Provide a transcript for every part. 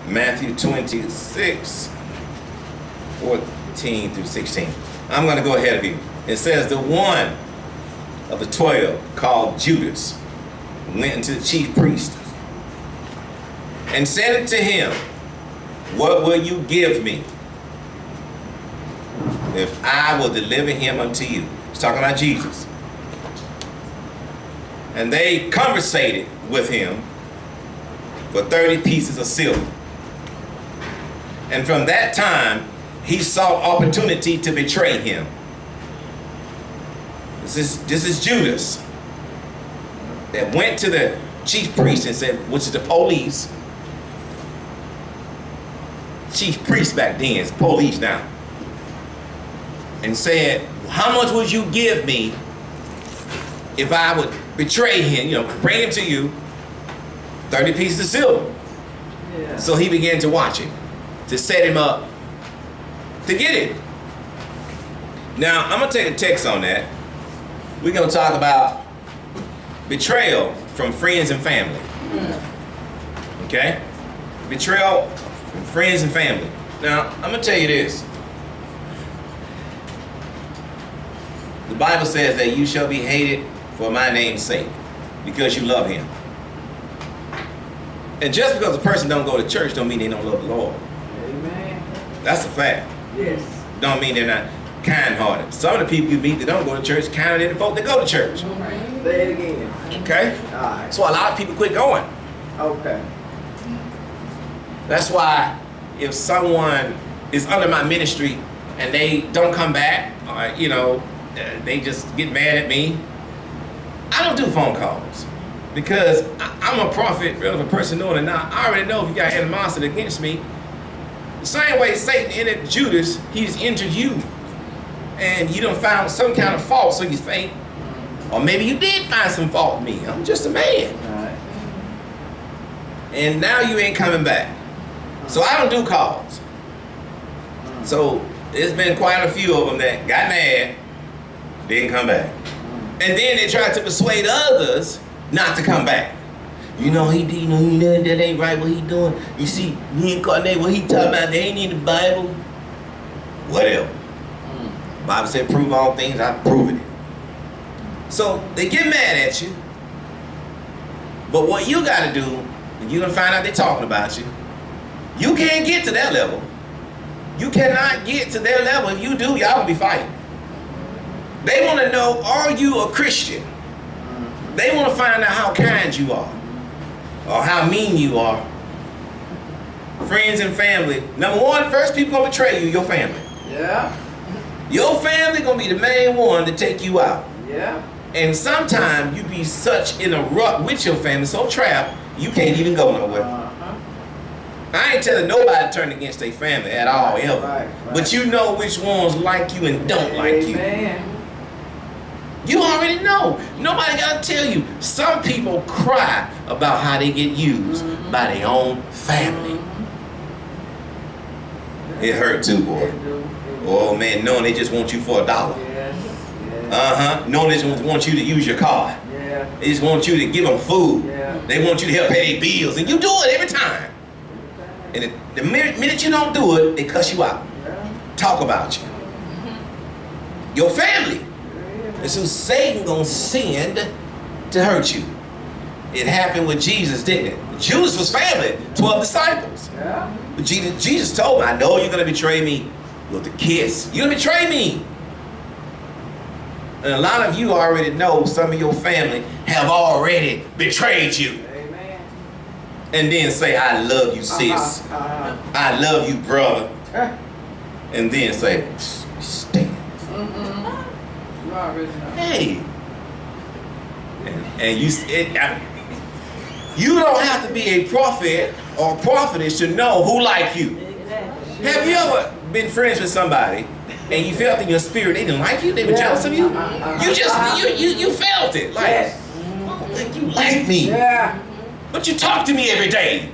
Matthew 26, 14 through 16. I'm going to go ahead of you. It says, the one of the 12 called Judas went into the chief priest and said unto him, what will you give me if I will deliver him unto you? He's talking about Jesus. And they conversated with him for 30 pieces of silver. And from that time, he sought opportunity to betray him. This is Judas that went to the chief priest and said, which is the police. Chief priest back then, it's police now. And said, how much would you give me if I would betray him, bring him to you, 30 pieces of silver. Yeah. So he began to watch him, to set him up, to get it. Now, I'm going to take a text on that. We're going to talk about betrayal from friends and family. Okay? Betrayal from friends and family. Now, I'm going to tell you this. The Bible says that you shall be hated for my name's sake, because you love him. And just because a person don't go to church don't mean they don't love the Lord. Amen. That's a fact. Yes. Don't mean they're not kind-hearted. Some of the people you meet that don't go to church kinder than the folk that go to church. Right. Say it again. Okay? All right. So a lot of people quit going. Okay. That's why if someone is under my ministry and they don't come back, or they just get mad at me, I don't do phone calls, because I'm a prophet of a person knowing it now. I already know if you got animosity against me. The same way Satan entered Judas, he's entered you. And you done found some kind of fault, so you think, or maybe you did find some fault in me. I'm just a man. Right. And now you ain't coming back. So I don't do calls. So there's been quite a few of them that got mad, didn't come back. And then they tried to persuade others not to come back. He that ain't right what he doing. You see, reincarnate, what he talking about, they ain't in the Bible. Whatever. Bible said, prove all things, I've proven it. So they get mad at you. But what you gotta do, and you're gonna find out they're talking about you, you can't get to that level. You cannot get to their level. If you do, y'all will be fighting. They want to know, are you a Christian? They want to find out how kind you are, or how mean you are. Friends and family. Number one, first people gonna betray you, your family. Yeah. Your family gonna be the main one to take you out. Yeah. And sometimes you be such in a rut with your family, so trapped, you can't even go nowhere. I ain't telling nobody to turn against their family at all, ever. Right. But you know which ones like you and don't like you. Amen. You already know. Nobody got to tell you. Some people cry about how they get used by their own family. It hurt too, boy. Oh, man, knowing they just want you for $1. Yes. Knowing they just want you to use your car. Yeah. They just want you to give them food. Yeah. They want you to help pay their bills. And you do it every time. And the minute you don't do it, they cuss you out. Yeah. Talk about you. Your family. It's who Satan gonna send to hurt you. It happened with Jesus, didn't it? Judas was family, 12 disciples. Yeah. But Jesus told him, I know you're gonna betray me with a kiss. You're gonna betray me. And a lot of you already know some of your family have already betrayed you. Amen. And then say, I love you, sis. I love you, brother. And then say, stand. Hey, and you don't have to be a prophet or prophetess to know who like you. Have you ever been friends with somebody and you felt in your spirit they didn't like you, they were jealous of you? You felt it, like, I don't think you like me. Yeah. But you talk to me every day.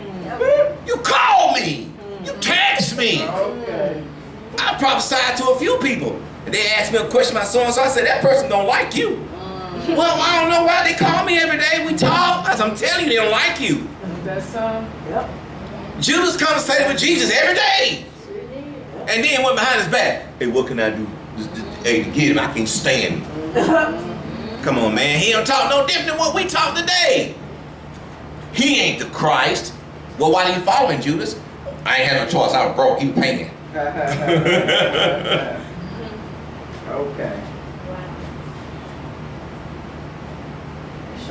You call me. You text me. Okay. I prophesied to a few people. And they asked me a question about so-and-so. I said, that person don't like you. Well, I don't know why they call me every day. We talk. I'm telling you, they don't like you. That's yep. Judas conversated with Jesus every day. And then went behind his back. Hey, what can I do? Hey, to get him, I can't stand him. Come on, man. He don't talk no different than what we talk today. He ain't the Christ. Well, why are you following Judas? I ain't had no choice. I was broke. He was paying. Okay.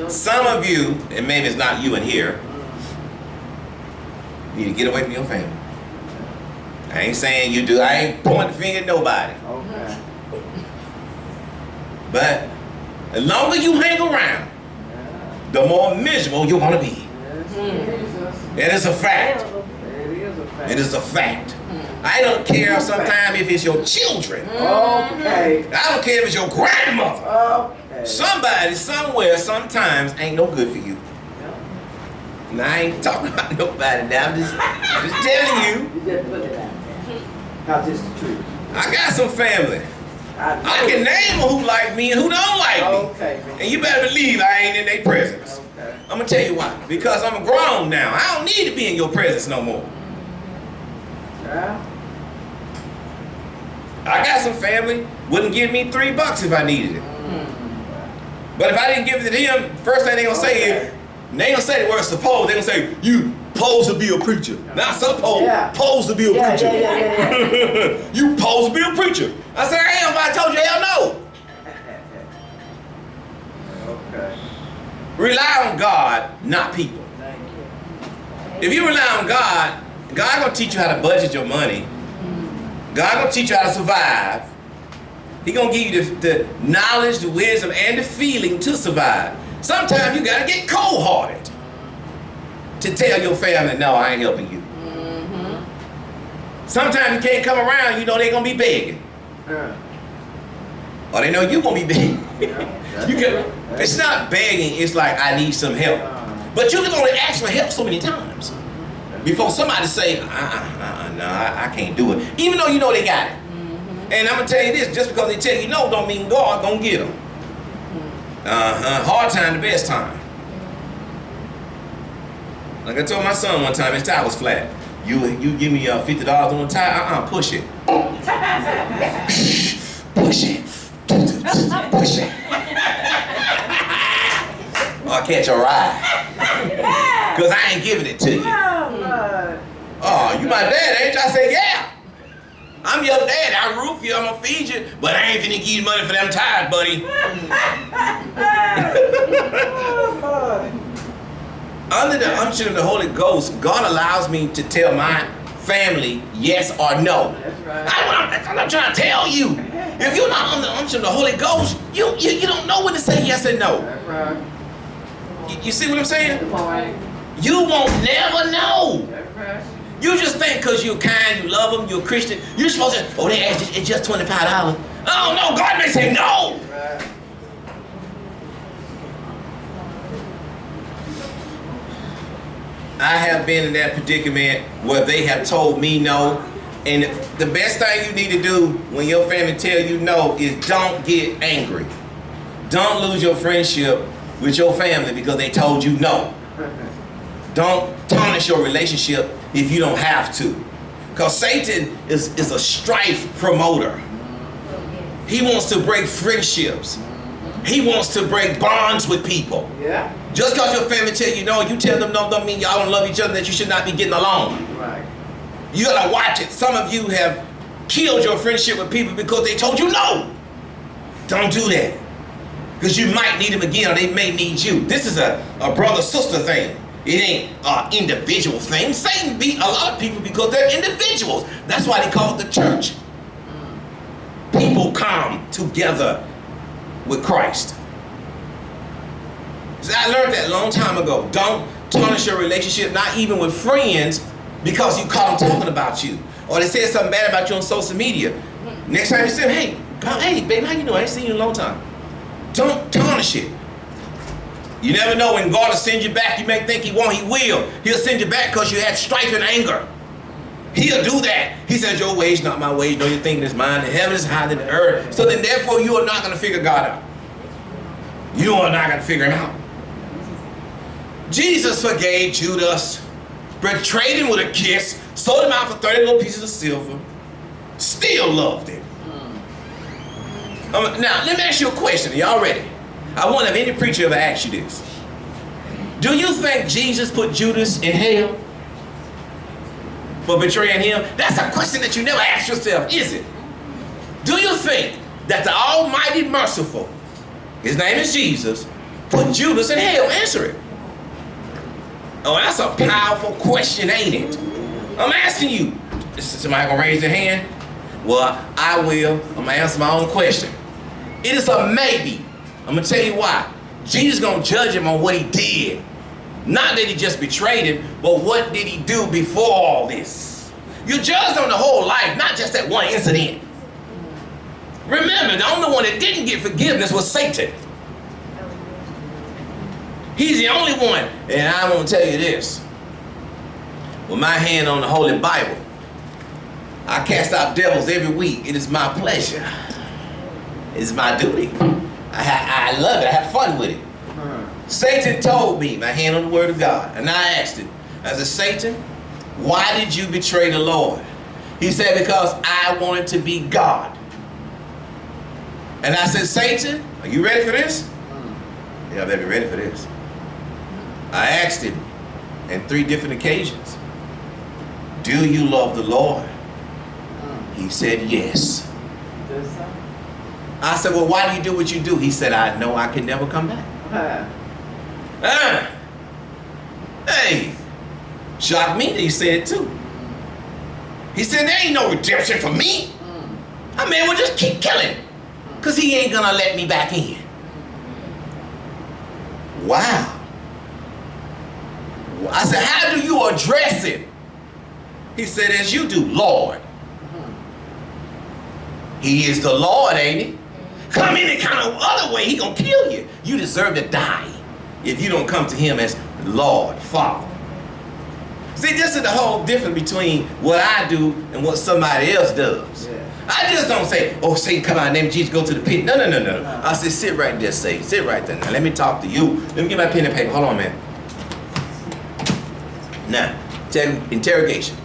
Some of you, and maybe it's not you in here, need to get away from your family. I ain't saying you do. I ain't pointing the finger at nobody. Okay. But the longer you hang around, the more miserable you're going to be. It is a fact. It is a fact. I don't care sometimes if it's your children. Okay. I don't care if it's your grandmother. Okay. Somebody, somewhere, sometimes ain't no good for you. And I ain't talking about nobody now. I'm just telling you. You just put it out. Cause it's the truth. I got some family. I can name them who like me and who don't like me. Okay. And you better believe I ain't in their presence. Okay. I'm going to tell you why. Because I'm grown now. I don't need to be in your presence no more. Yeah. I got some family. Wouldn't give me $3 if I needed it. But if I didn't give it to them, first thing they going to say is, they ain't going to say the word suppose. They going to say, you supposed to be a preacher. Not supposed. Yeah. Supposed to be a preacher. Yeah. You supposed to be a preacher. I said, I am, but I told you, hell no. Okay. Rely on God, not people. Thank you. If you rely on God, God gonna teach you how to budget your money. God gonna teach you how to survive. He gonna give you the knowledge, the wisdom, and the feeling to survive. Sometimes you gotta get cold-hearted to tell your family, no, I ain't helping you. Sometimes you can't come around, you know they gonna be begging. Or they know you gonna be begging. It's not begging, it's like I need some help. But you can only ask for help so many times before somebody say, no, I can't do it. Even though you know they got it. And I'm gonna tell you this, just because they tell you no don't mean God gonna get them. Hard time, the best time. Like I told my son one time, his tire was flat. You give me $50 on the tire, push it. Push it. Push it. Or I'll catch a ride. Because I ain't giving it to you. Oh, you my dad, ain't you? I say, yeah. I'm your dad. I roof you, I'm going to feed you, but I ain't finna give you money for them tires, buddy. Under the unction of the Holy Ghost, God allows me to tell my family yes or no. That's right. I'm trying to tell you. If you're not under the unction of the Holy Ghost, you don't know when to say yes and no. That's right. You see what I'm saying? Come on. You won't never know. That's right. You just think because you're kind, you love them, you're a Christian, you're supposed to, they asked it's just $25. Oh no, God may say no. Right. I have been in that predicament where they have told me no. And the best thing you need to do when your family tell you no is don't get angry. Don't lose your friendship with your family because they told you no. Don't tarnish your relationship if you don't have to. Because Satan is a strife promoter. He wants to break friendships. He wants to break bonds with people. Yeah. Just because your family tell you no, you tell them no, don't mean y'all don't love each other, that you should not be getting along. Right. You gotta watch it. Some of you have killed your friendship with people because they told you no. Don't do that. Because you might need them again or they may need you. This is a brother-sister thing. It ain't an individual thing. Satan beat a lot of people because they're individuals. That's why they call it the church. People come together with Christ. See, I learned that a long time ago. Don't tarnish your relationship, not even with friends, because you caught them talking about you. Or they said something bad about you on social media. Next time you say, hey, baby, how you doing? I ain't seen you in a long time. Don't tarnish it. You never know when God will send you back. You may think he won't, he will. He'll send you back because you had strife and anger. He'll do that. He says, your ways, not my ways. No, you're thinking it's mine. The heaven is higher than the earth. So then therefore you are not going to figure God out. You are not going to figure him out. Jesus forgave Judas. betrayed him with a kiss, sold him out for 30 little pieces of silver, still loved him. Now, let me ask you a question. Are y'all ready? I wonder if any preacher ever asked you this. Do you think Jesus put Judas in hell for betraying him? That's a question that you never ask yourself, is it? Do you think that the Almighty Merciful, his name is Jesus, put Judas in hell? Answer it. Oh, that's a powerful question, ain't it? I'm asking you. Is somebody gonna raise their hand? Well, I will. I'm gonna answer my own question. It is a maybe. I'm gonna tell you why. Jesus gonna judge him on what he did. Not that he just betrayed him, but what did he do before all this? You're judged on the whole life, not just that one incident. Remember, the only one that didn't get forgiveness was Satan. He's the only one. And I want to tell you this. With my hand on the Holy Bible, I cast out devils every week. It is my pleasure. It's my duty. I love it. I have fun with it. Satan told me, my hand on the Word of God, and I asked him, I said, Satan, why did you betray the Lord? He said, because I wanted to be God. And I said, Satan, are you ready for this? Yeah, I better be ready for this. I asked him on 3 different occasions, do you love the Lord? He said, yes. I said, well, why do you do what you do? He said, I know I can never come back. Hey, shocked me that he said it too. He said, there ain't no redemption for me. I may well just keep killing, because he ain't gonna let me back in. Wow. I said, how do you address it? He said, as you do, Lord. He is the Lord, ain't he? Come any kind of other way, he gonna kill you. You deserve to die if you don't come to him as Lord, Father. See, this is the whole difference between what I do and what somebody else does. Yeah. I just don't say, oh, Satan, come out in the name of Jesus, go to the pit. No. I say, sit right there, Satan. Sit right there. Now, let me talk to you. Let me get my pen and paper. Hold on, man. Now, interrogation.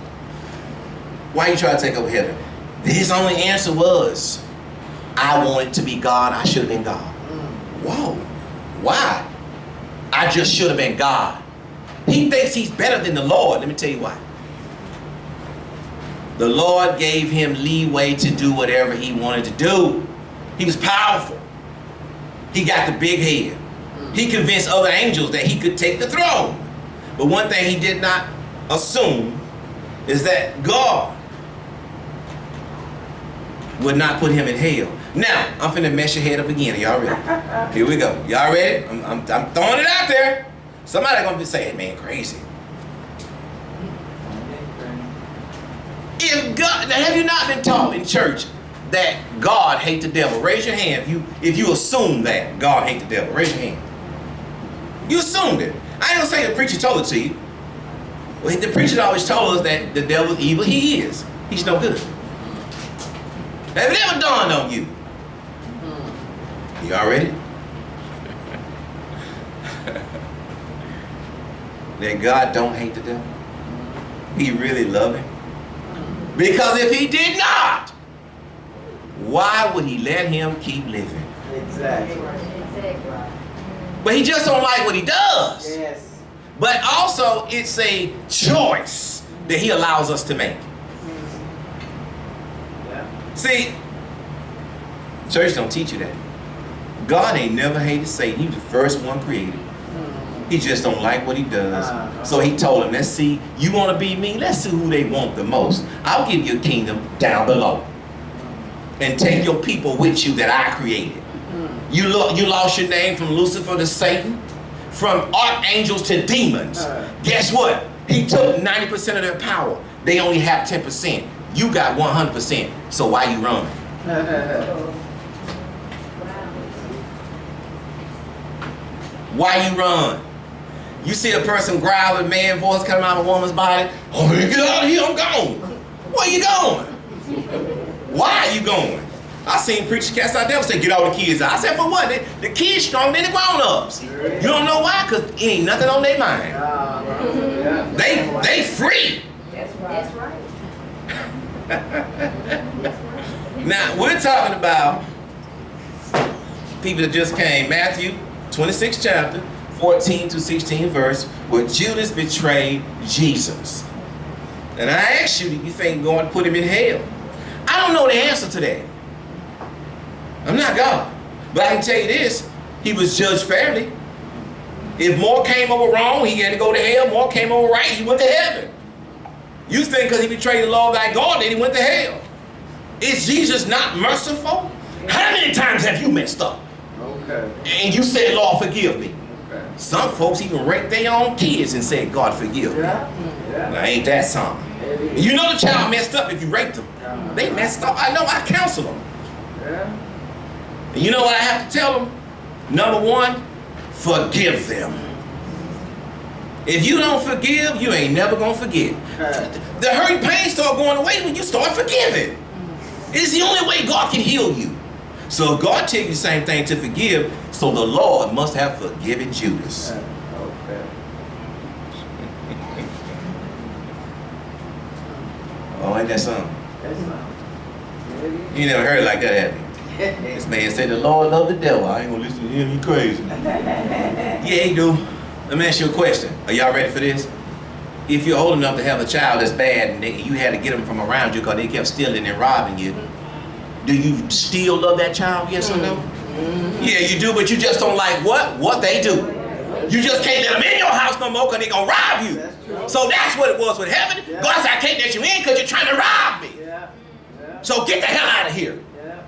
Why you trying to take over heaven? His only answer was, I wanted to be God. I should have been God. Whoa. Why? I just should have been God. He thinks he's better than the Lord. Let me tell you why. The Lord gave him leeway to do whatever he wanted to do. He was powerful. He got the big head. He convinced other angels that he could take the throne. But one thing he did not assume is that God would not put him in hell. Now, I'm finna mess your head up again. Are y'all ready? Here we go. Y'all ready? I'm throwing it out there. Somebody gonna be saying, man, crazy. If God, now have you not been taught in church that God hates the devil? Raise your hand if you assume that God hates the devil. Raise your hand. You assumed it. I ain't gonna say the preacher told it to you. Well, the preacher always told us that the devil's evil. He is. He's no good. Have it ever dawned on you? You all ready? That God don't hate the devil. He really love him. Because if he did not, why would he let him keep living? Exactly. But he just don't like what he does. Yes. But also it's a choice that he allows us to make. Yeah. See, church don't teach you that. God ain't never hated Satan. He was the first one created. He just don't like what he does. So he told him, let's see, you want to be me? Let's see who they want the most. I'll give you a kingdom down below. And take your people with you that I created. You lost your name from Lucifer to Satan, from archangels to demons. Guess what? He took 90% of their power. They only have 10%. You got 100%. So why you run? Why you run? You see a person growl with a man's voice coming out of a woman's body. Oh, man, get out of here, I'm gone. Where you going? Why are you going? I seen preachers cast out devils say, get all the kids out. I said, for what? The kids stronger than the grown-ups. You don't know why? Because it ain't nothing on their mind. They free. That's right. Now, we're talking about people that just came. Matthew 26th chapter, 14 to 16 verse, where Judas betrayed Jesus. And I asked you, do you think God put him in hell? I don't know the answer to that. I'm not God. But I can tell you this, he was judged fairly. If more came over wrong, he had to go to hell. More came over right, he went to heaven. You think because he betrayed the law of thy God that he went to hell? Is Jesus not merciful? How many times have you messed up? Okay. And you said, Lord, forgive me. Okay. Some folks even rape their own kids and say, God, forgive me. Yeah. Now, ain't that something? You know the child messed up if you raped them. They messed up. I know, I counsel them. Yeah. And you know what I have to tell them? Number one, forgive them. If you don't forgive, you ain't never gonna forget. The hurt and pain start going away when you start forgiving. It's the only way God can heal you. So if God tells you the same thing to forgive, so the Lord must have forgiven Judas. Okay. Oh, ain't that something? That's not. You never heard it like that, have you? This man said the Lord loved the devil. I ain't gonna listen to him, he crazy. Yeah, he do. Let me ask you a question. Are y'all ready for this? If you're old enough to have a child that's bad and you had to get them from around you because they kept stealing and robbing you, do you still love that child, yes or no? Yeah, you do, but you just don't like what they do. You just can't let them in your house no more because they're going to rob you. So that's what it was with heaven. God said, I can't let you in because you're trying to rob me. Yeah. Yeah. So get the hell out of here. Yeah.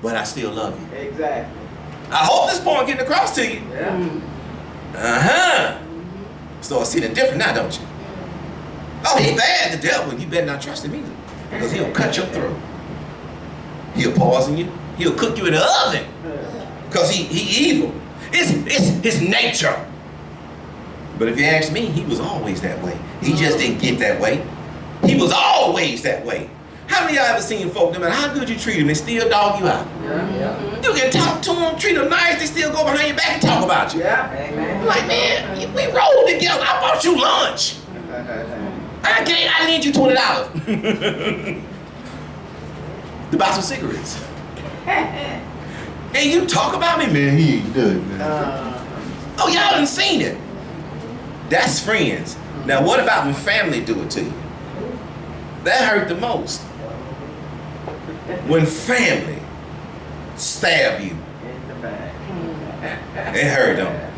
But I still love you. Exactly. I hope this point getting across to you. Yeah. Uh-huh. So I see the difference now, don't you? Oh, he bad, the devil. You better not trust him either. Because he'll cut your throat. He'll poison you. He'll cook you in the oven. Because he evil. It's his nature. But if you ask me, he was always that way. He just didn't get that way. He was always that way. How many of y'all ever seen folk, no matter how good you treat them, they still dog you out? Yeah. You can talk to them, treat them nice, they still go behind your back and talk about you. Yeah. Amen. Like, man, we rolled together. I bought you lunch. I need you $20 to buy some cigarettes. And you talk about me, man, he ain't done, man. Oh, y'all done seen it. That's friends. Now, what about when family do it to you? That hurt the most. When family stab you, In the back. it hurt them.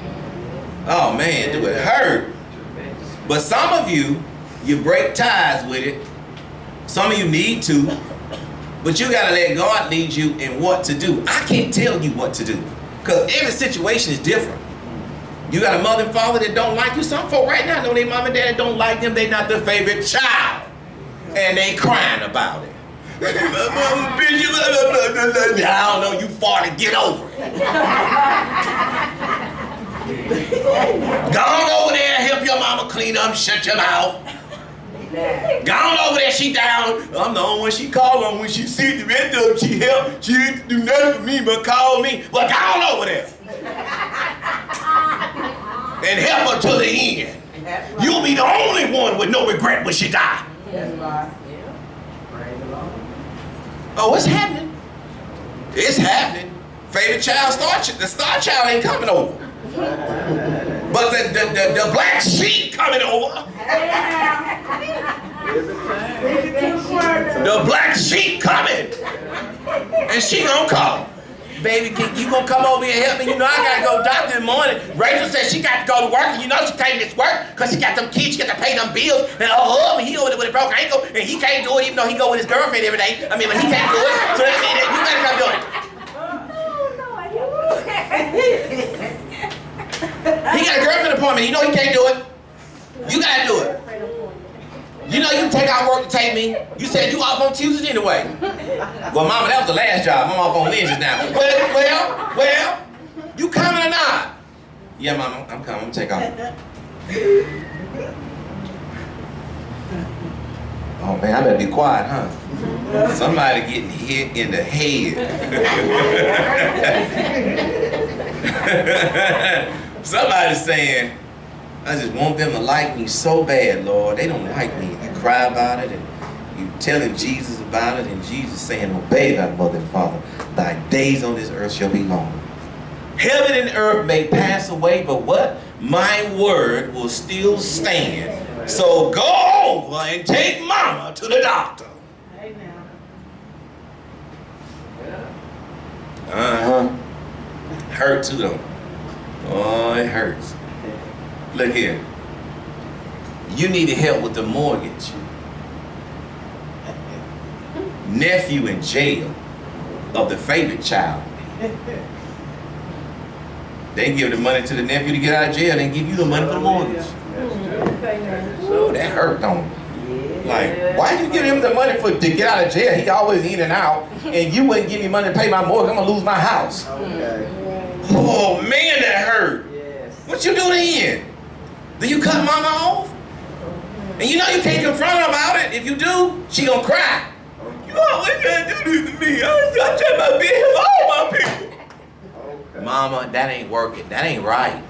Oh, man, do it hurt. But some of you break ties with it. Some of you need to. But you got to let God lead you in what to do. I can't tell you what to do. Because every situation is different. You got a mother and father that don't like you. Some folk right now know their mom and dad don't like them. They not their favorite child. And they crying about it. I don't know, you farted, get over it. Go on over there and help your mama clean up, shut your mouth. Go on over there, she down. I'm the only one she call on when she see the rest of them. She help. She didn't do nothing for me but call me. Well, go on over there. And help her to the end. You'll be the only one with no regret when she die. Oh, it's happening. It's happening. Favorite child, the star child ain't coming over. But the black sheep coming over. The black sheep coming. And she gonna call. Baby, you gonna come over here and help me? You know I gotta go doctor in the morning. Rachel said she got to go to work, and you know she can't miss work because she got them kids, she got to pay them bills. And her husband, he over there with a broken ankle, and he can't do it even though he go with his girlfriend every day. I mean, but he can't do it. So that means that you gotta come do it. He got a girlfriend appointment. You know he can't do it. You gotta do it. You know you can take out work to take me. You said you off on Tuesdays anyway. Well, mama, that was the last job. I'm off on Wednesdays now. Well, you coming or not? Yeah, mama, I'm coming. I'm gonna take off. Oh man, I better be quiet, huh? Somebody getting hit in the head. Somebody's saying, I just want them to like me so bad, Lord. They don't like me. You cry about it and you telling Jesus about it, and Jesus saying, obey thy mother and father. Thy days on this earth shall be longer. Heaven and earth may pass away, but what? My word will still stand. So go over and take mama to the doctor. Uh-huh. Hurt too though. Oh, it hurts. Look here. You needed help with the mortgage. Nephew in jail of the favorite child. They give the money to the nephew to get out of jail, and give you the money for the mortgage. Oh, that hurt, don't it? Like, why'd you give him the money to get out of jail? He always in and out, and you wouldn't give me money to pay my mortgage. I'm gonna lose my house. Okay. Oh man, that hurt. Yes. What you do then? Do you cut mama off? And you know you can't confront her about it. If you do, she gonna cry. You always gotta do this to me. I try my best to all my people. Okay. Mama, that ain't working. That ain't right.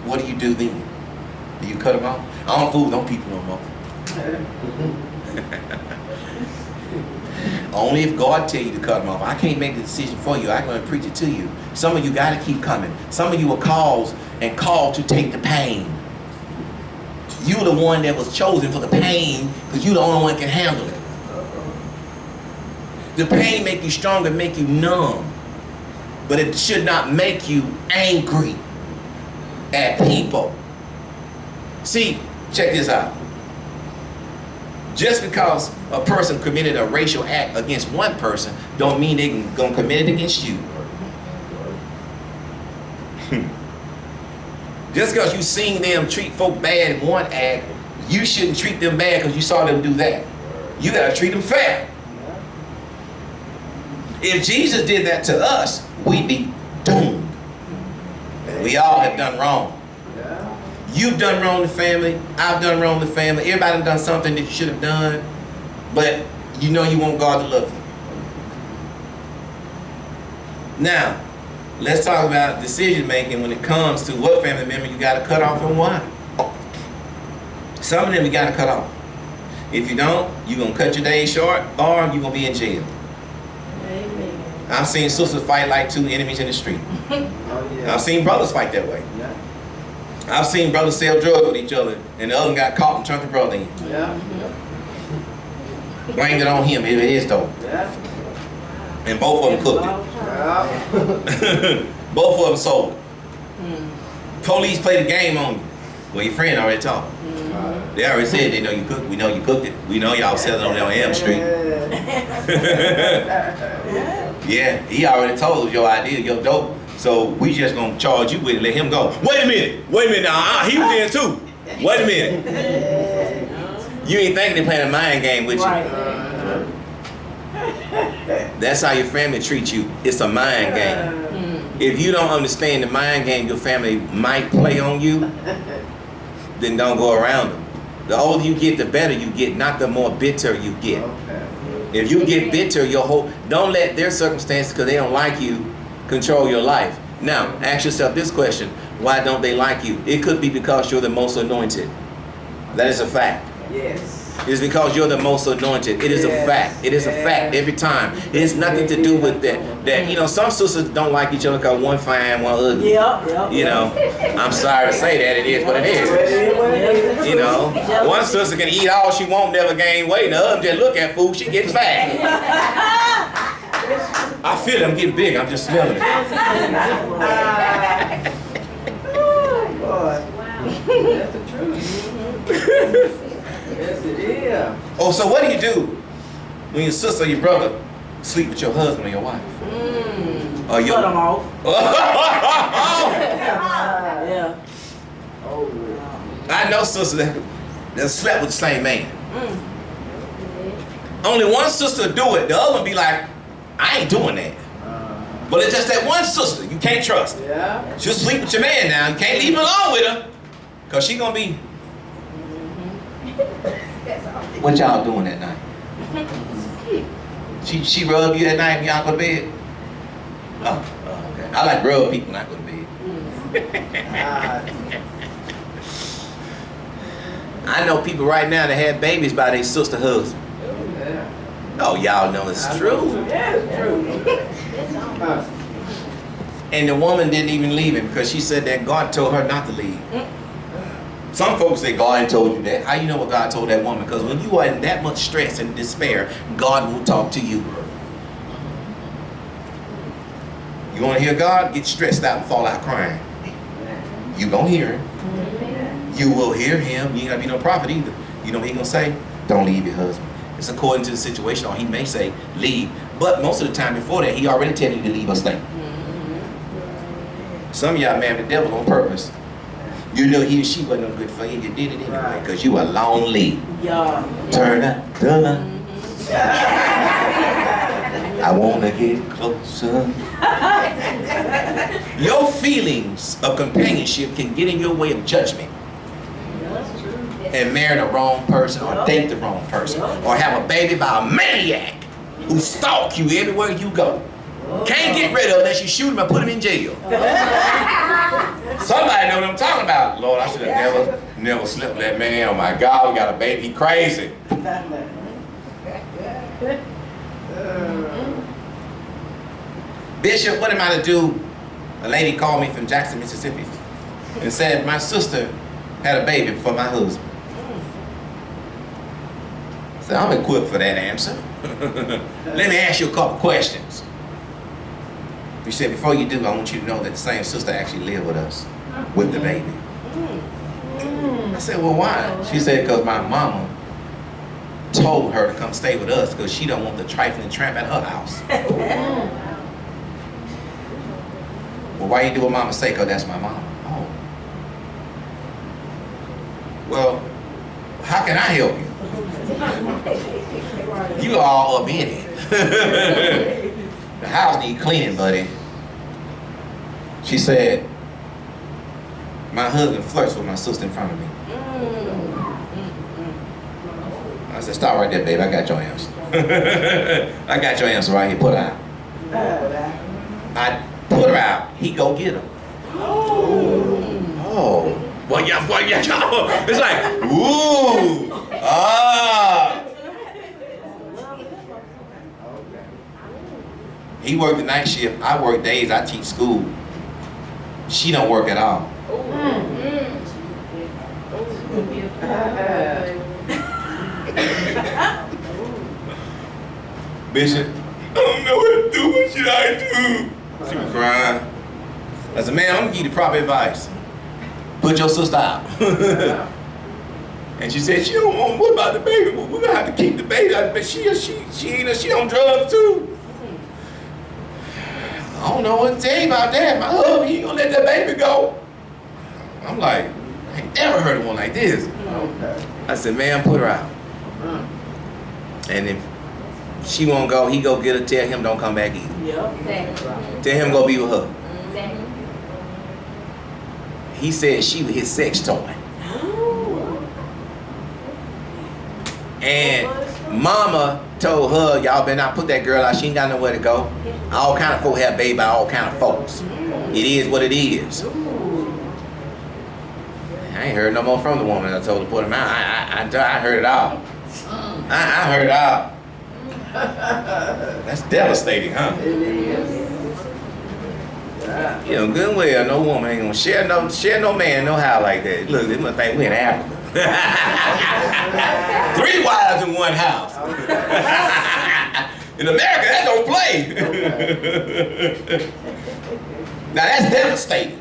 What do you do then? Do you cut them off? I don't fool them people no more. Only if God tell you to cut them off. I can't make the decision for you. I'm going to preach it to you. Some of you got to keep coming. Some of you are called to take the pain. You're the one that was chosen for the pain because you're the only one that can handle it. The pain make you stronger, make you numb. But it should not make you angry at people. See, check this out. Just because a person committed a racial act against one person don't mean they're going to commit it against you. Just because you seen them treat folk bad in one act, you shouldn't treat them bad because you saw them do that. You got to treat them fair. If Jesus did that to us, we'd be doomed. We all have done wrong. You've done wrong to family. I've done wrong to family. Everybody done something that you should have done. But you know you want God to love you. Now, let's talk about decision making when it comes to what family member you got to cut off and why. Some of them you got to cut off. If you don't, you're going to cut your days short or you're going to be in jail. Amen. I've seen sisters fight like two enemies in the street. Oh, yeah. I've seen brothers fight that way. Yeah. I've seen brothers sell drugs with each other, and the other one got caught and turned the brother in. Yeah. Blamed it on him. It is though. Yeah. And both of them cooked it. Yeah. Both of them sold it. Police played the game on you. Well, your friend already talked. They already said they know you cooked. We know you cooked it. We know y'all sell it on M Street. Yeah, he already told us your idea, your dope. So we just gonna charge you with it, let him go. Wait a minute now, he was in too. Wait a minute. You ain't thinking they playing a mind game with you. Right. That's how your family treats you. It's a mind game. If you don't understand the mind game your family might play on you, then don't go around them. The older you get, the better you get, not the more bitter you get. If you get bitter, don't let their circumstances, because they don't like you, control your life. Now, ask yourself this question: why don't they like you? It could be because you're the most anointed. That is a fact. Yes. It's because you're the most anointed. It is a fact. It is a fact every time. It has nothing to do with that. Some sisters don't like each other because one fine, one ugly. Yeah. I'm sorry to say that. It is what it is. One sister can eat all she want, never gain weight, and the other just look at food, she gets fat. I feel it. I'm getting big. I'm just smelling it. Oh, boy. That's the truth. Yes, it is. Oh, so what do you do when your sister or your brother sleep with your husband or your wife? Or your... Cut them off. Yeah. Oh, I know sisters that slept with the same man. Only one sister do it. The other one be like, I ain't doing that. But it's just that one sister you can't trust. yeah. She'll She'll sleep with your man now. You can't leave him alone with her. Because she going to be... What y'all doing at night? She rub you at night when y'all go to bed? Oh, okay. I like rub people when I go to bed. I know people right now that had babies by their sister husband. Oh, y'all know it's true. Yeah, it's true. And the woman didn't even leave him because she said that God told her not to leave. Some folks say God told you that. How you know what God told that woman? Because when you are in that much stress and despair, God will talk to you. You want to hear God? Get stressed out and fall out crying. You gonna hear him. You will hear him. You ain't gotta be no prophet either. You know what he gonna say? Don't leave your husband. It's according to the situation, or he may say leave. But most of the time before that, he already tell you to leave or stay. Some of y'all married the devil on purpose. You know he or she wasn't no good for you. You did it anyway because you were lonely. Yeah. Turner, Turner. I wanna get closer. Your feelings of companionship can get in your way of judgment. And marry the wrong person, or date the wrong person, or have a baby by a maniac who stalk you everywhere you go. Can't get rid of unless you shoot him and put him in jail. Somebody know what I'm talking about. Lord, I should have never slept with that man. Oh my God, we got a baby. He crazy. Bishop, what am I to do? A lady called me from Jackson, Mississippi, and said my sister had a baby for my husband. So I'm equipped for that answer. Let me ask you a couple questions. He said, before you do, I want you to know that the same sister actually lived with us, with the baby. I said, well, why? She said, because my mama told her to come stay with us because she don't want the trifling tramp at her house. Well, why you do what mama say? Because that's my mama. Oh. Well, how can I help you? You all up in it. The house need cleaning, buddy. She said, my husband flirts with my sister in front of me. I said, stop right there, babe. I got your answer. I got your answer right here. Put her out. I put her out. He go get her. Oh. Well, yeah. It's like, ooh. Ah. He worked the night shift. I work days. I teach school. She don't work at all. Bishop, I don't know what to do. What should I do? She was crying. I said, man, I'm gonna give you the proper advice. Put your sister out. And she said, she don't want, what about the baby? Well, we're gonna have to keep the baby out. But she on drugs too. I don't know what to tell you about that. My husband, he ain't gonna let that baby go. I'm like, I ain't never heard of one like this. I said, man, put her out. And if she won't go, he go get her, tell him don't come back either. Tell him go be with her. He said she was his sex toy. And mama told her, y'all better not put that girl out. She ain't got nowhere to go. All kind of folk have baby by all kind of folks. It is what it is. I ain't heard no more from the woman. I told her to put him out. I heard it all. I heard it all. That's devastating, huh? It is. You know, good well, no woman ain't gonna share no man no how like that. Look, they must think we in Africa. 3 wives in one house. In America, that don't play. Now that's devastating.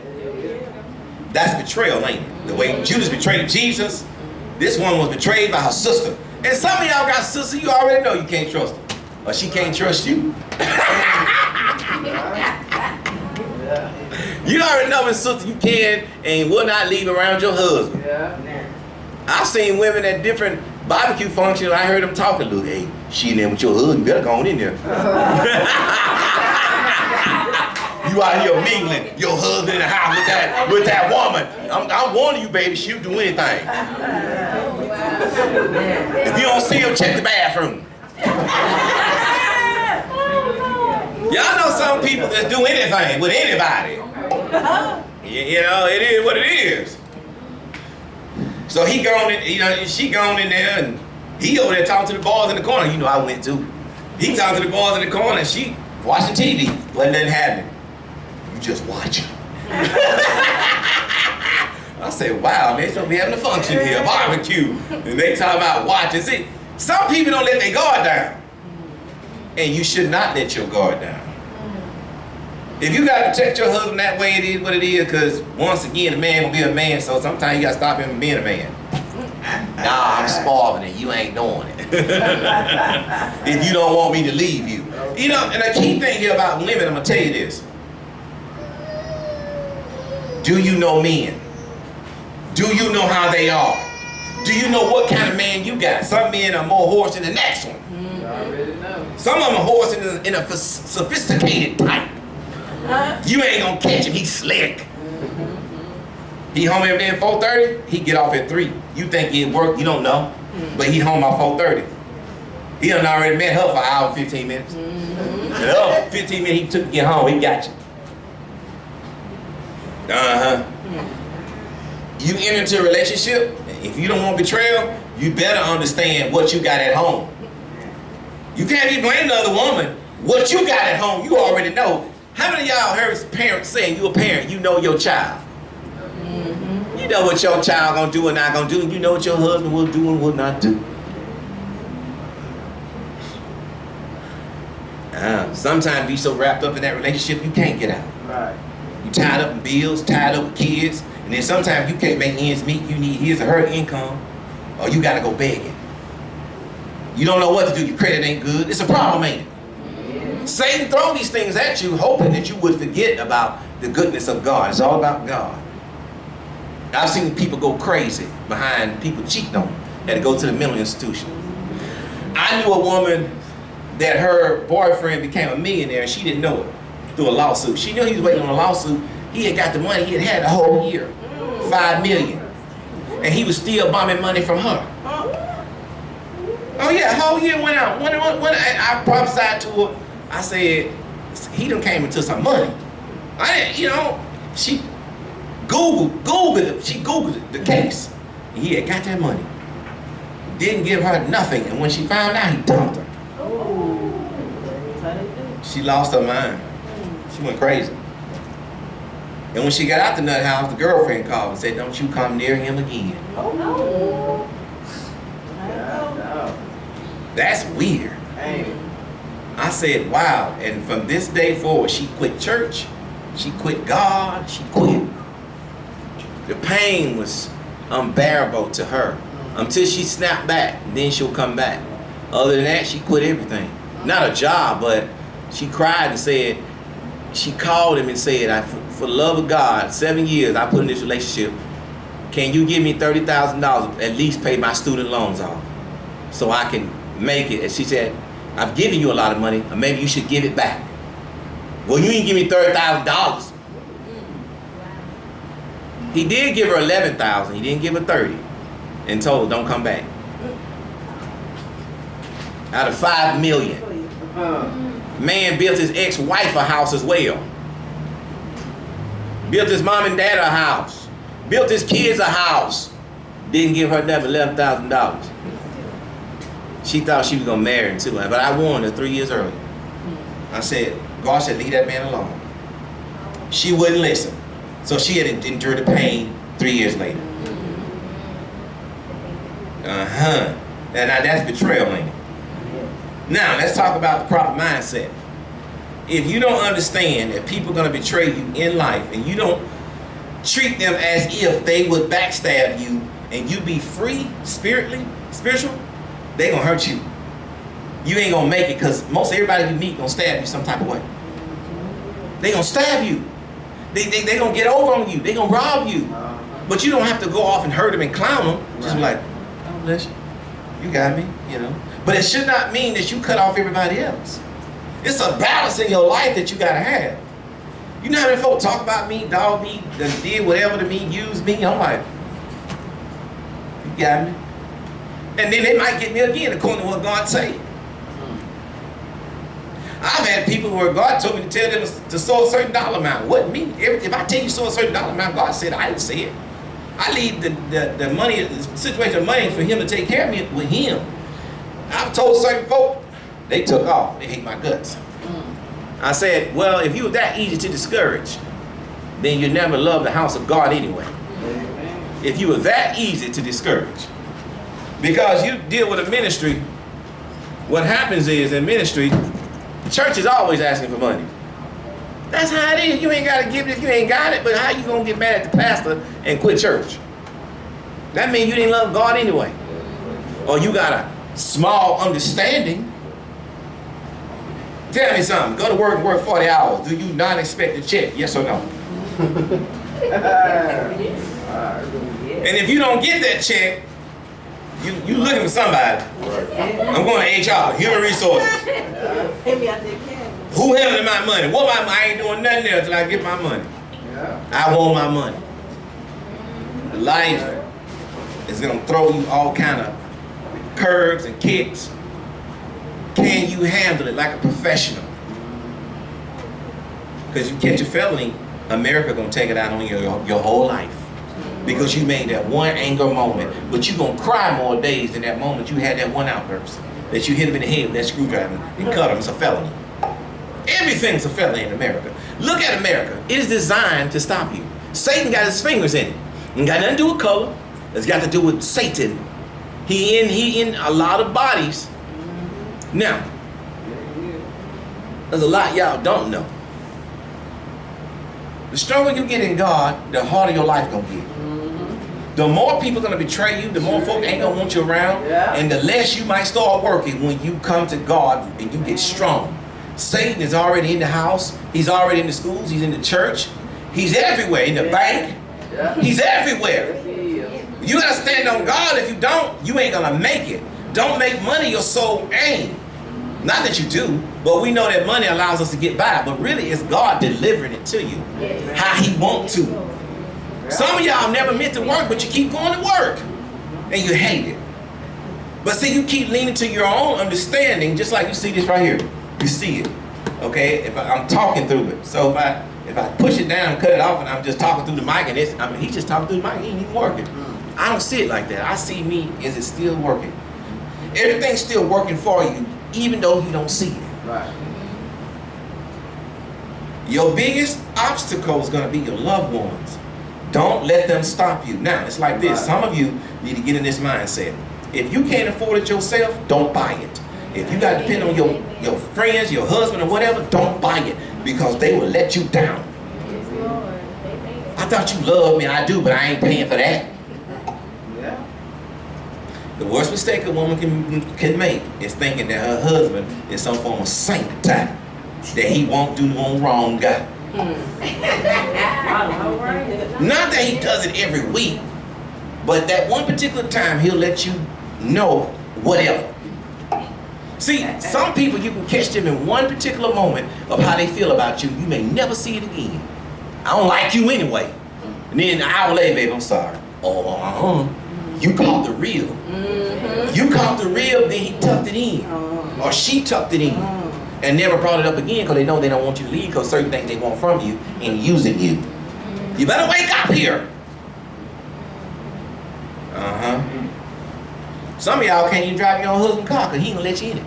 That's betrayal, ain't it? The way Judas betrayed Jesus, this one was betrayed by her sister. And some of y'all got sisters you already know you can't trust her. Or she can't trust you. You already know when sister you can and will not leave around your husband. I've seen women at different barbecue functions. I heard them talking. Look, hey, she in there with your husband. You better go on in there. You out here mingling. Your husband in the house with that woman. I'm warning you, baby. She'll do anything. If you don't see him, check the bathroom. Y'all know some people that do anything with anybody. You know, it is what it is. So he gone in, you know, she gone in there, and he over there talking to the boys in the corner. You know, I went too. He talking to the boys in the corner, and she watching TV. Wasn't nothing happening. You just watch. I say, wow, they supposed to be having a function here, a barbecue, and they talking about watching. See, some people don't let their guard down, and you should not let your guard down. If you gotta protect your husband that way, it is what it is, because once again, a man will be a man, so sometimes you gotta stop him from being a man. Nah, I'm starving and you ain't doing it. If you don't want me to leave you. You know, and the key thing here about women, I'm gonna tell you this. Do you know men? Do you know how they are? Do you know what kind of man you got? Some men are more horse than the next one. You already know. Some of them are horse in a sophisticated type. You ain't gonna catch him, he's slick. He home every day at 4:30, he get off at 3. You think he at work, you don't know. But he home by 4:30. He done already met her for an hour and 15 minutes. And the other 15 minutes he took to get home, he got you. You enter into a relationship, if you don't want betrayal, you better understand what you got at home. You can't be blaming the other woman. What you got at home, you already know. How many of y'all heard parents saying, you a parent, you know your child? You know what your child gonna do and not gonna do, and you know what your husband will do and will not do. Sometimes you so wrapped up in that relationship, you can't get out. Right. You tied up in bills, tied up with kids, and then sometimes you can't make ends meet. You need his or her income, or you gotta go begging. You don't know what to do. Your credit ain't good. It's a problem, ain't it? Yeah. Satan throw these things at you, hoping that you would forget about the goodness of God. It's all about God. I've seen people go crazy behind people cheating on them. Had to go to the mental institution. I knew a woman that her boyfriend became a millionaire and she didn't know it through a lawsuit. She knew he was waiting on a lawsuit. He had got the money he had the whole year, $5 million, and he was still bombing money from her. Oh yeah, whole year went out. When I prophesied to her, I said, he done came into some money. I didn't, you know, she Googled it. She Googled it, the case. He had got that money. Didn't give her nothing, and when she found out, he dumped her. She lost her mind. She went crazy. And when she got out the nut house, the girlfriend called and said, don't you come near him again. Oh. That's weird. Hey. I said, wow. And from this day forward, she quit church. She quit God. She quit. The pain was unbearable to her until she snapped back. Then she'll come back. Other than that, she quit everything. Not a job, but she cried and said, she called him and said, for the love of God, 7 years I put in this relationship. Can you give me $30,000, at least pay my student loans off so I can make it? And she said, I've given you a lot of money, or maybe you should give it back. Well, you didn't give me $30,000. He did give her $11,000. He didn't give her $30,000 and told her don't come back. Out of $5 million. Man built his ex-wife a house as well. Built his mom and dad a house. Built his kids a house. Didn't give her never $11,000. She thought she was going to marry him too. But I warned her 3 years earlier. I said, God said, leave that man alone. She wouldn't listen. So she had endured the pain 3 years later. And now that's betrayal, ain't it? Now, let's talk about the proper mindset. If you don't understand that people are going to betray you in life and you don't treat them as if they would backstab you and you be free spiritual, they going to hurt you. You ain't going to make it because most everybody you meet going to stab you some type of way. They going to stab you. They going to get over on you. They going to rob you. But you don't have to go off and hurt them and clown them. Just be like, oh, bless you. You got me, you know. But it should not mean that you cut off everybody else. It's a balance in your life that you got to have. You know how many folk talk about me, dog me, did whatever to me, used me. I'm like, you got me. And then they might get me again according to what God say. I've had people where God told me to tell them to sow a certain dollar amount. What me? If I tell you to sow a certain dollar amount, God said I didn't say it. I leave the money, the situation of money for Him to take care of me with Him. I've told certain folk, they took off. They hate my guts. I said, well, if you were that easy to discourage, then you never love the house of God anyway. If you were that easy to discourage. Because you deal with a ministry, what happens is in ministry, church is always asking for money. That's how it is. You ain't got to give it if you ain't got it, but how you going to get mad at the pastor and quit church? That means you didn't love God anyway. Or you got a small understanding. Tell me something. Go to work and work 40 hours. Do you not expect a check? Yes or no? And if you don't get that check, you looking for somebody. I'm going to HR, human resources. Who handling my money? I ain't doing nothing else till I get my money. I want my money. Life is going to throw you all kind of curves and kicks. Can you handle it like a professional? Because you catch a felony, America going to take it out on your whole life. Because you made that one anger moment. But you're going to cry more days than that moment you had that one outburst. That you hit him in the head with that screwdriver and cut him. It's a felony. Everything's a felony in America. Look at America. It is designed to stop you. Satan got his fingers in it. It got nothing to do with color. It's got to do with Satan. He in a lot of bodies. Now, there's a lot y'all don't know. The stronger you get in God, the harder your life gonna get. The more people gonna betray you, the more folk ain't gonna want you around, and the less you might start working when you come to God and you get strong. Satan is already in the house. He's already in the schools. He's in the church. He's everywhere. In the bank. He's everywhere. You gotta stand on God. If you don't, you ain't gonna make it. Don't make money your sole aim. Not that you do, but we know that money allows us to get by. But really, it's God delivering it to you how He wants to. Some of y'all never meant to work, but you keep going to work, and you hate it. But see, you keep leaning to your own understanding, just like you see this right here. You see it, okay? I'm talking through it. So if I push it down and cut it off, and I'm just talking through the mic, and he's just talking through the mic. He ain't even working. I don't see it like that. I see me as it's still working. Everything's still working for you, even though you don't see it. Right. Your biggest obstacle is going to be your loved ones. Don't let them stop you. Now, it's like this. Some of you need to get in this mindset. If you can't afford it yourself, don't buy it. If you got to depend on your friends, your husband, or whatever, don't buy it, because they will let you down. I thought you loved me. I do, but I ain't paying for that. The worst mistake a woman can make is thinking that her husband is some form of saint type, that he won't do no wrong guy. Not that he does it every week, but that one particular time he'll let you know whatever. See, some people you can catch them in one particular moment of how they feel about you. You may never see it again. I don't like you anyway. And then an hour later, baby, I'm sorry. You caught the real. You caught the real, then he tucked it in. Or she tucked it in. And never brought it up again, because they know they don't want you to leave, because certain things they want from you and using you. You better wake up here. Some of y'all can't even drive your own husband's car because he ain't gonna let you in it.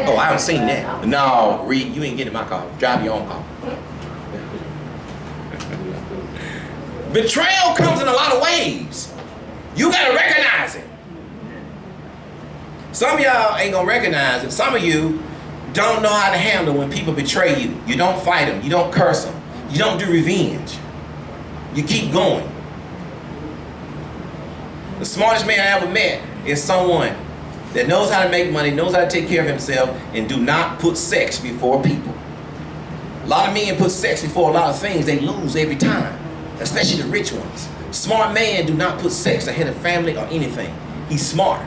Oh, I haven't seen that. No, Reed, you ain't getting in my car. Drive your own car. Betrayal comes in a lot of ways. You gotta recognize it. Some of y'all ain't gonna recognize it. Some of you don't know how to handle when people betray you. You don't fight them. You don't curse them. You don't do revenge. You keep going. The smartest man I ever met is someone that knows how to make money, knows how to take care of himself, and do not put sex before people. A lot of men put sex before a lot of things. They lose every time, especially the rich ones. Smart men do not put sex ahead of family or anything. He's smart.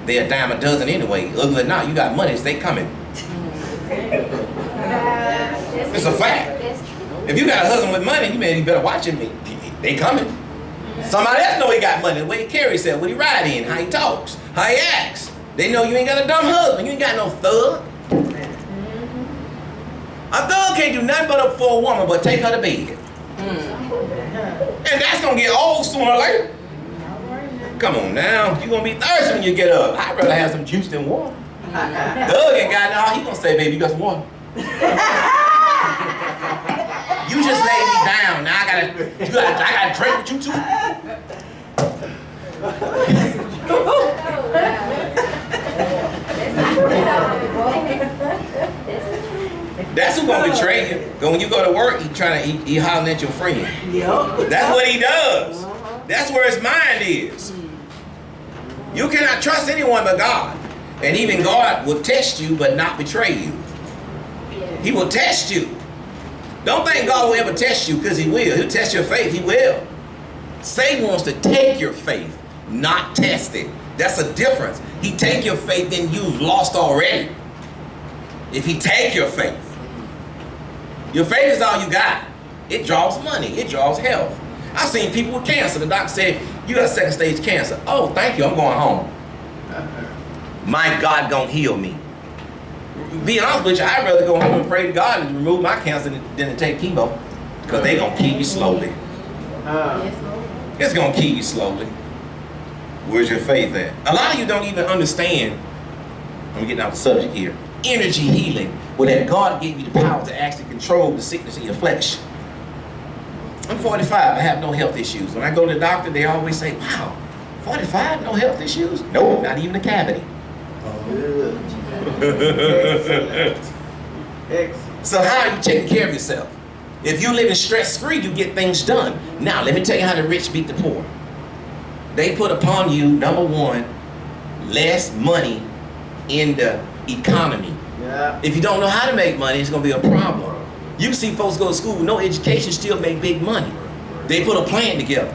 They're a dime a dozen anyway. Other than not, you got money, so they coming. It's a fact. If you got a husband with money, you better watch him. They coming. Somebody else know he got money. The way he carries himself, what he ride in, how he talks, how he acts. They know you ain't got a dumb husband. You ain't got no thug. A thug can't do nothing but up for a woman but take her to bed. And that's going to get old sooner or later. Come on now. You're going to be thirsty when you get up. I'd rather have some juice than water. Thug ain't got no. He going to say, baby, you got some water. You just laid me down. Now I gotta drink with you too. That's who gonna betray you. Cause when you go to work, he hollering at your friend. Yep. That's what he does. That's where his mind is. You cannot trust anyone but God. And even God will test you but not betray you. He will test you. Don't think God will ever test you, because he will. He'll test your faith. He will. Satan wants to take your faith, not test it. That's a difference. He take your faith, then you've lost already. If he take your faith is all you got. It draws money. It draws health. I've seen people with cancer. The doctor said, you got second stage cancer. Oh, thank you. I'm going home. My God gonna heal me. Being honest with you, I'd rather go home and pray to God and remove my cancer than to take chemo, because they're going to kill you slowly. It's going to kill you slowly. Where's your faith at? A lot of you don't even understand, I'm getting off the subject here, energy healing, where that God gave you the power to actually control the sickness in your flesh. I'm 45, I have no health issues. When I go to the doctor, they always say, wow, 45, no health issues? Nope, not even a cavity. So how are you taking care of yourself? If you're living stress-free, you get things done. Now, let me tell you how the rich beat the poor. They put upon you, number one, less money in the economy. Yeah. If you don't know how to make money, it's going to be a problem. You can see folks go to school with no education still make big money. They put a plan together.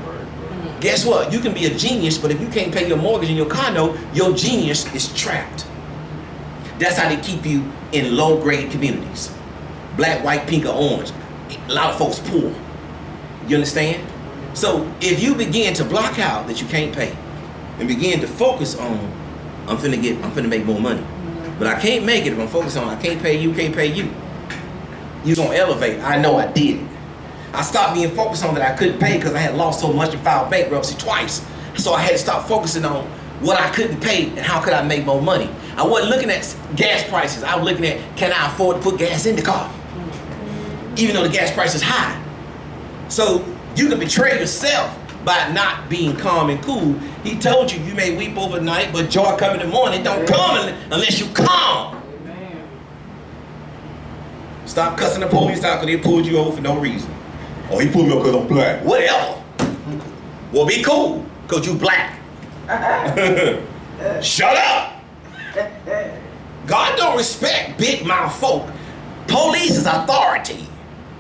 Guess what? You can be a genius, but if you can't pay your mortgage and your car note, your genius is trapped. That's how they keep you in low-grade communities. Black, white, pink, or orange. A lot of folks poor. You understand? So if you begin to block out that you can't pay and begin to focus on, I'm finna make more money. But I can't make it if I'm focused on I can't pay you, you're gonna elevate. I know I did it. I stopped being focused on that I couldn't pay because I had lost so much and filed bankruptcy twice. So I had to stop focusing on what I couldn't pay and how could I make more money. I wasn't looking at gas prices. I was looking at, can I afford to put gas in the car? Even though the gas price is high. So you can betray yourself by not being calm and cool. He told you, you may weep overnight, but joy come in the morning. Don't come unless you calm. Amen. Stop cussing the police out because they pulled you over for no reason. Oh, he pulled me over because I'm black. Whatever. Well, be cool because you black. Shut up. God don't respect big mouth folk. Police is authority.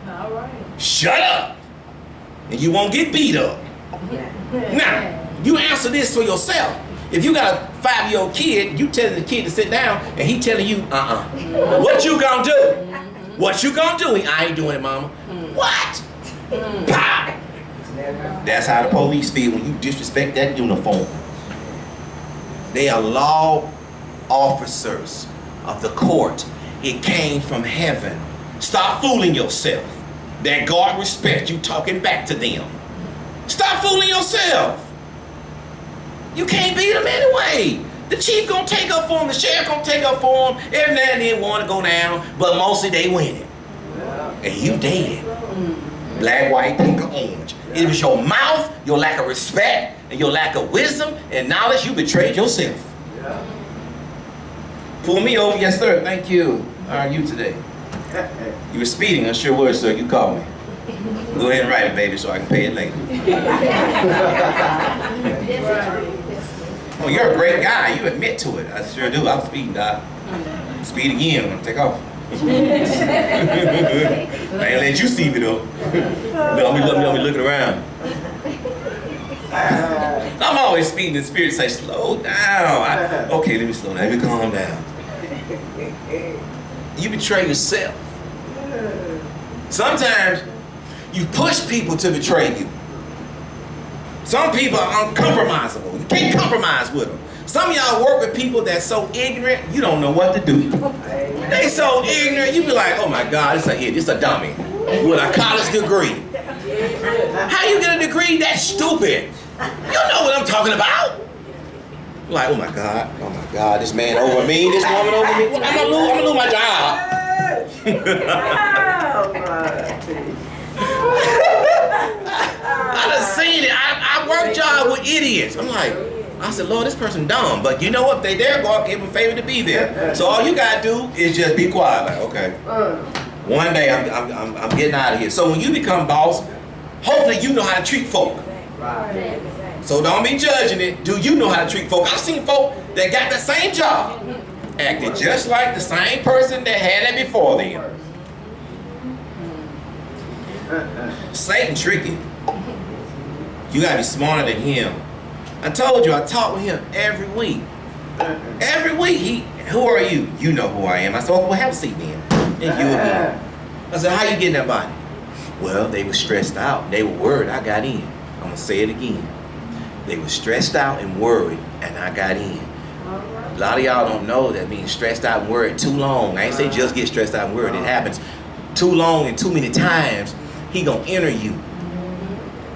All right. Shut up. And you won't get beat up. Now, you answer this for yourself. If you got a 5-year-old kid, you telling the kid to sit down, and he telling you, what you gonna do? What you gonna do? I ain't doing it, mama. What? Pow! That's how the police feel when you disrespect that uniform. They are law officers of the court. It came from heaven. Stop fooling yourself. That God respects you talking back to them. Stop fooling yourself. You can't beat them anyway. The chief gonna take up for him. The sheriff gonna take up for him. Every now and then one to go down, but mostly they winning. And you dead. Black, white, pink, or orange. It was your mouth, your lack of respect, and your lack of wisdom and knowledge. You betrayed yourself. Pull me over, yes sir. Thank you. How are you today? You were speeding, I sure was, sir. You called me. Go ahead and write it, baby, so I can pay it later. Oh, you're a great guy. You admit to it. I sure do. I'm speeding, Doc. Speed again. I'm gonna take off. I ain't let you see me though. Let me looking around. I'm always speeding. The spirit say, slow down. Okay, let me slow down. Let me calm down. You betray yourself. Sometimes you push people to betray you. Some people are uncompromisable. You can't compromise with them. Some of y'all work with people that's so ignorant, you don't know what to do. They so ignorant, you be like, oh my God, it's an idiot, it's a dummy with a college degree. How you get a degree? That's stupid. You know what I'm talking about. Like, oh my God, this man over me, this woman over me. I'm gonna lose my job. I done seen it. I work job with idiots. I'm like, I said, Lord, this person dumb, but you know what? If they there, God gave them favor to be there. So all you gotta do is just be quiet. Like, okay, one day I'm getting out of here. So when you become boss, hopefully you know how to treat folk. So don't be judging it. Do you know how to treat folk? I've seen folk that got the same job, acted just like the same person that had it before them. Satan tricky. You gotta be smarter than him. I told you, I talk with him every week. Every week, who are you? You know who I am. I said, well, have a seat then. And you again. I said, how you getting that body? Well, they were stressed out. They were worried. I got in. I'm gonna say it again. They were stressed out and worried, and I got in. A lot of y'all don't know that being stressed out and worried too long. I ain't say just get stressed out and worried. It happens too long and too many times. He gonna enter you.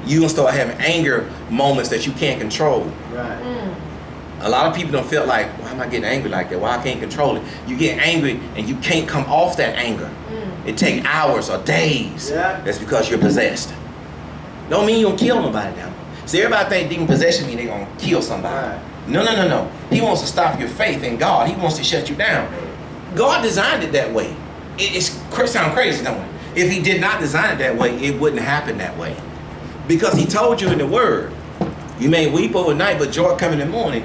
You gonna start having anger moments that you can't control. Right. A lot of people don't feel like, why am I getting angry like that? Why I can't control it? You get angry and you can't come off that anger. It takes hours or days. Yeah. That's because you're possessed. Don't mean you don't kill nobody now. See, everybody think demon possession mean they're gonna kill somebody. Right. No. He wants to stop your faith in God. He wants to shut you down. God designed it that way. It sounds crazy, don't it? If he did not design it that way, it wouldn't happen that way. Because he told you in the word, you may weep overnight, but joy coming in the morning.